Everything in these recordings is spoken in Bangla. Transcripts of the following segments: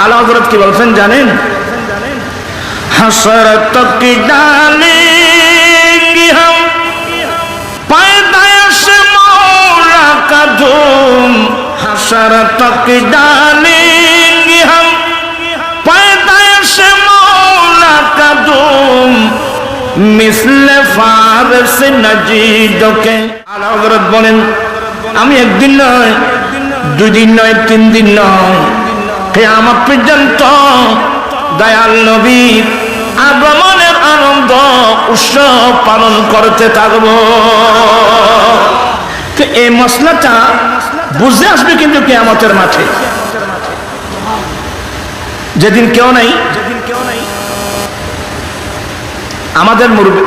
আলা হযরত কি বলছেন জানেন? हसरत की डालेंगे हम पैदाइश मौला का धूम, हसरत की डालेंगे हम पैदाइश मौला का धूम, मिसल फारस नजीदों के। आला हज़रत बोलेन আমি একদিন নয়, দুই দিন নয়, তিন দিন নয়, কিয়ামত পর্যন্ত দয়াল নবী আগমনের আনন্দ উৎসব পালন করতে থাকব। তো এই মশলাটা বুঝে আসবে কিন্তু কিয়ামতের মাঠে, যেদিন কেউ নাই। আমাদের মুরব্বি,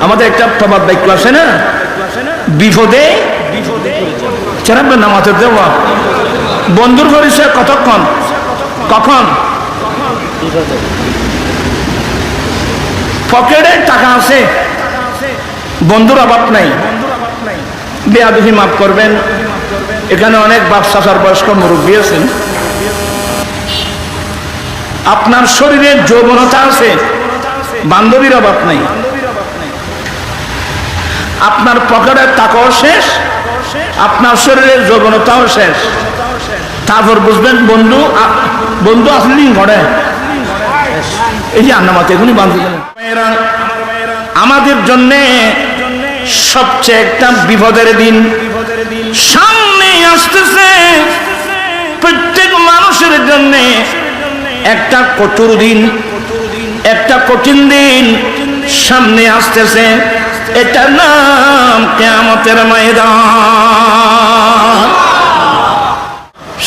আমাদের একটা প্রবাদ বাক্য আছে না, বিপদে চেরাবে নামাতে দেওয়া। বন্ধুর পরিচয় কতক্ষণ, কখন? পকেটে টাকা আছে, বন্ধুর অভাব নাই। বেয়াদবি মাফ করবেন, এখানে অনেক বাপ চাচার বয়স্ক মুরব্বী আছেন। আপনার শরীরে যৌবনতা আছে, বান্ধবীর অভাব নাই। আপনার পকেটের টাকাও শেষ, আপনার শরীরের যৌবনতাও শেষ। তারপর বুঝবেন বন্ধু, বন্ধু আসলেই ঘরে এই যে আন্নামাতে এখনই বান্ধব। আমাদের জন্য সবচেয়ে একটা বিপদের দিন সামনে আসতেছে। প্রত্যেক মানুষের জন্য একটা কঠোর দিন, একটা কঠিন দিন সামনে আসতেছে। এটার নাম কিয়ামতের ময়দান।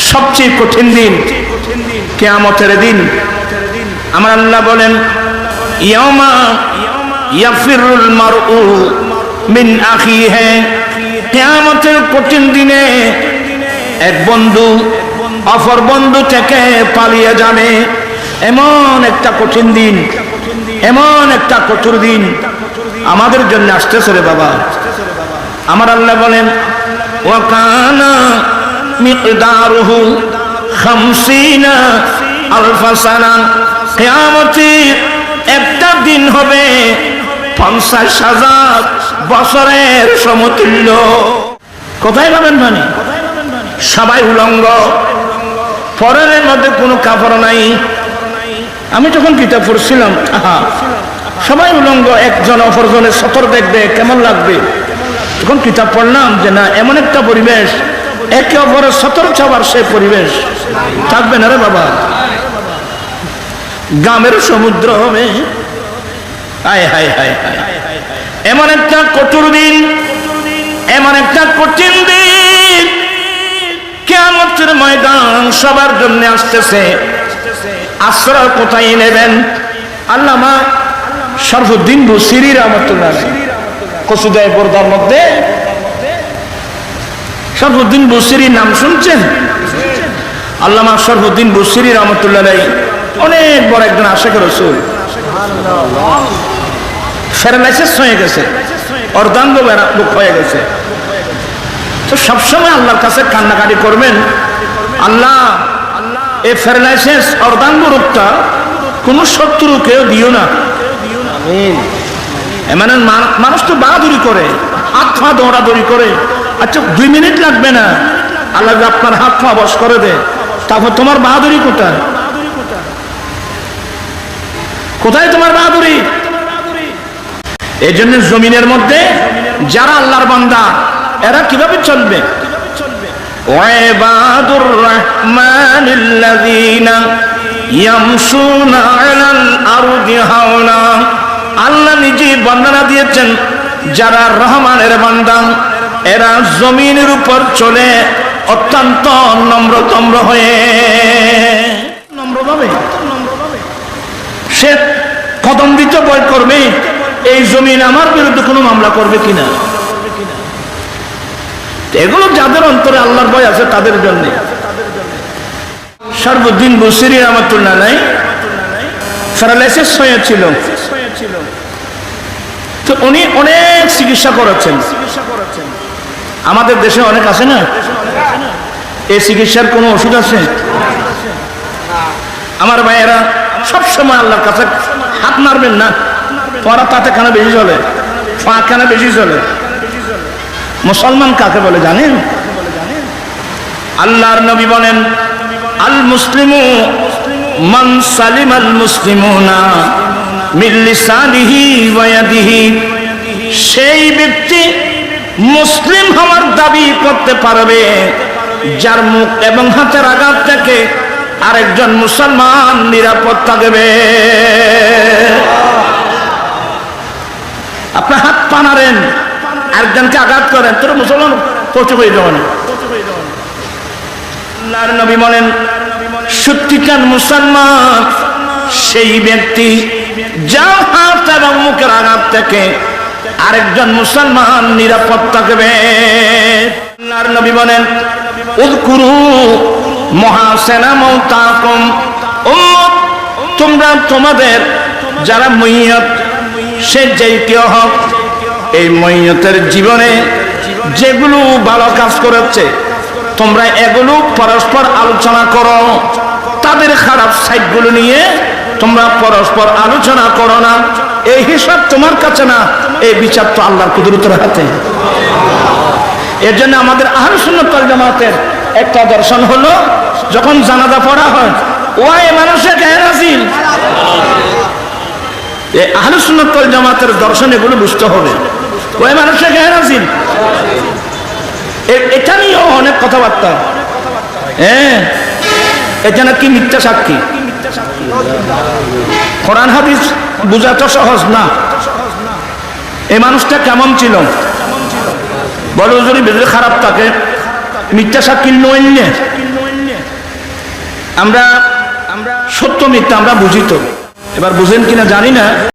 সবচেয়ে কঠিন দিন কিয়ামতের দিন। আমার আল্লাহ বলেন, ইয়াউমা ইয়াফিরুল মারউ মিন আখিহি, কিয়ামতের কঠিন দিনে এক বন্ধু অপর বন্ধু থেকে পালিয়ে যাবে। এমন একটা কঠিন দিন, এমন একটা কঠোর দিন আমাদের জন্য আসতেছে রে বাবা। আমার আল্লাহ বলেন, ওয়া কানা মিকদারুহু 50 আলফা সানা, কিয়ামতের একটা দিন হবে 50,000 বছরের সমতুল্য। কোথায় পাবেন মানে? সবাই উলঙ্গ, পরনের মধ্যে কোনো কাপড় নাই। আমি যখন কিতাব পড়ছিলাম, সবাই উলঙ্গ, একজন অপরজনের সতর দেখবে, কেমন লাগবে। তখন কিতাব পড়লাম যে না, এমন একটা পরিবেশ, একে অপরের সতর চাওয়ার সে পরিবেশ থাকবে না রে বাবা। গ্রামের সমুদ্র হবে। হায় হায় হায় হায়, এমন একটা কঠোর দিন, এমন একটা কঠিন দিন কিয়ামতের ময়দান সবার জন্য আসতেছে। আশ্রয় কোথায় নেবেন? আল্লামা শরফুদ্দীন বুসিরি রাহমাতুল্লাহ আলাইহি কসিদায়ে বরদার মধ্যে শরফুদ্দীন বুসিরি নাম শুনছেন? আল্লামা শরফুদ্দীন বুসিরি রাহমাতুল্লাহ আলাইহি অনেক বড় একজন আশিক রাসূল। প্যারালাইসিস হয়ে গেছে, অর্ধাঙ্গ বুক হয়ে গেছে। তো সবসময় আল্লাহর কাছে কান্নাকাটি করবেন, আল্লাহ এই প্যারালাইসিস অর্ধাঙ্গ রোগটা কোন শত্রুকেও দিও না। মানে মানুষ তো বাহাদুরি করে, হাত পা দৌড়াদৌড়ি করে। আচ্ছা 2 মিনিট লাগবে না, আল্লাহ আপনার হাত পা বশ করে দে, তারপর তোমার বাহাদুরি কোথায়? কোথায় তোমার বাহাদুরি? এই জন্য জমিনের মধ্যে যারা আল্লাহর বান্দা এরা কিভাবে চলবে? ওয়াইবাদুর রাহমানিল্লাযীনা ইয়ামশুনা আলাল আরদি হাওলা। আল্লাহ নিজে বর্ণনা দিয়েছেন, যারা রহমানের বান্দা এরা জমিনের উপর চলে অত্যন্ত নম্রতম্র হয়ে। নম্রভাবে সে কদম দিতে ভয় করবে, এই জমিন আমার বিরুদ্ধে কোনো মামলা করবে কিনা। এগুলো যাদের অন্তরে আল্লাহর ভয় আছে তাদের জন্য। শরফুদ্দীন বুসিরি রাহমাতুল্লাহ আলাইহি প্যারালাইসিস হয়েছিল, তো উনি অনেক চিকিৎসা করেছেন। আমাদের দেশে অনেক আছে না, এই চিকিৎসার কোনো ওষুধ আছে? আমার ভাইয়েরা, সবসময় আল্লাহর কাছে হাত মারবেন না। পরা তাতে কেন বেশি চলে, পা কেন বেশি চলে? মুসলমান কাকে বলে জানেন? আল্লাহর নবী বলেন, আল মুসলিমু মান সালিমাল মুসলিমুনা মিন লিসানিহি ওয়া ইয়াদিহি। সেই ব্যক্তি মুসলিম হওয়ার দাবি করতে পারবে যার মুখ এবং হাতের আঘাত থেকে আরেকজন মুসলমান নিরাপদ থাকবে। আপনি হাত পানারেন, আরেকজনকে আঘাত করেন, তোর মুসলমান পচে হয়ে যাবে না। আল্লাহর নবী বলেন, সত্যিকার মুসলমান সেই ব্যক্তি যার হাত এবং মুখের আঘাত থেকে আরেকজন মুসলমান নিরাপদ থাকবে। আল্লাহর নবী বলেন, উযকুরু মুহাসিনা মাউতাকুম। উম্মত, তোমরা তোমাদের যারা মাইয়াত, সে যেই কেউ হোক, এই মাইয়াতের জীবনে যেগুলো ভালো কাজ করেছে তোমরা এগুলো পরস্পর আলোচনা করো। তাদের খারাপ সাইডগুলো নিয়ে তোমরা পরস্পর আলোচনা করো না। এই হিসাব তোমার কাছে না, এই বিচার তো আল্লাহর কুদরতের হাতে। এর জন্য আমাদের আহলে সুন্নাত ওয়াল জামাতের একটা দর্শন হলো, যখন জানাজা পড়া হয়, ওই মানুষে গায়ে রাজিল। এই আহলে সুন্নাত ওয়াল জামাতের দর্শন এগুলো বুঝতে হবে। ওই মানুষে গায়ে রাজিল, এটা নিয়েও অনেক কথাবার্তা। হ্যাঁ, এটা নাকি মিথ্যা সাক্ষী। কোরআন হাদিস বুঝা তো সহজ না। এই মানুষটা কেমন ছিল বলো, যদি বেশি খারাপ থাকে মিথ্যা সাক্ষী নইলে আমরা সত্য মিথ্যা আমরা বুঝি তো। এবার বুঝেন কিনা জানি না।